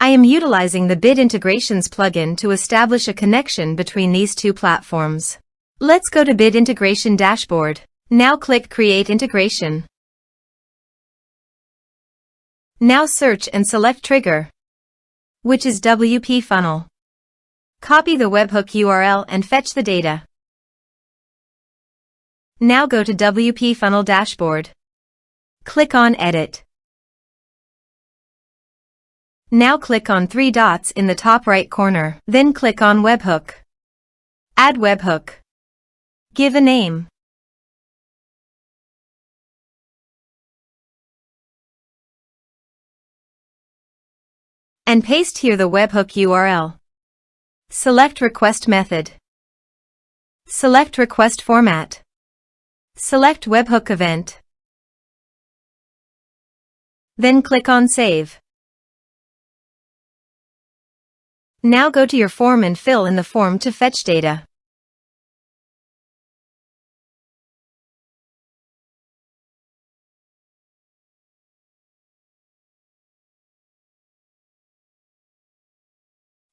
I am utilizing the Bit Integrations plugin to establish a connection between these two platforms. Let's go to Bit Integration Dashboard. Now click Create Integration. Now search and select Trigger, which is WPFunnel. Copy the webhook URL and fetch the data. Now go to WPFunnel Dashboard. Click on Edit. Now click on 3 dots in the top right corner. Then click on Webhook. Add webhook. Give a name. And paste here the webhook URL. Select Request Method. Select Request Format. Select Webhook Event. Then click on Save. Now go to your form and fill in the form to fetch data.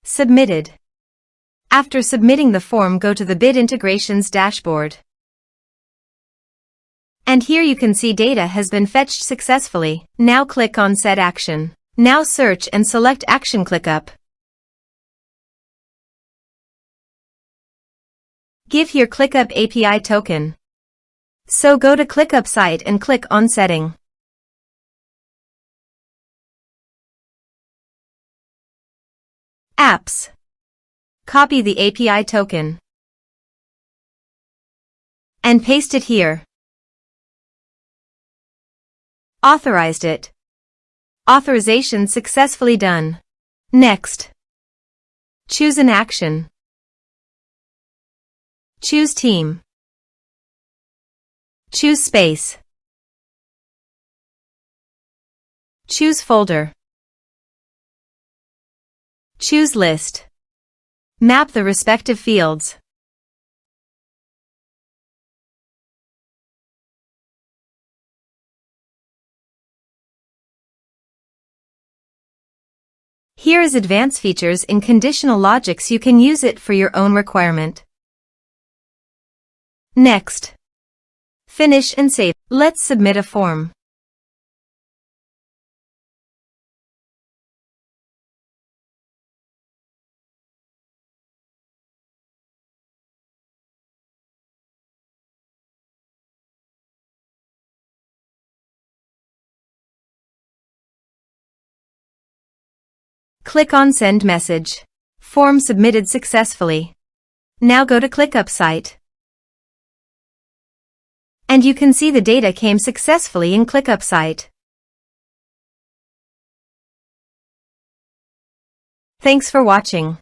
Submitted. After submitting the form, go to the Bit Integrations dashboard. And here you can see data has been fetched successfully. Now click on Set Action. Now search and select Action ClickUp. Give here ClickUp API token. So go to ClickUp site and click on Setting. Apps. Copy the API token and paste it here. Authorized it. Authorization successfully done. Next. Choose an action. Choose team. Choose space. Choose folder. Choose list. Map the respective fields. Here is advanced features in conditional logics. You can use it for your own requirement. Next. Finish and save. Let's submit a form. Click on Send Message. Form submitted successfully. Now go to ClickUp site. And you can see the data came successfully in ClickUp site. Thanks for watching.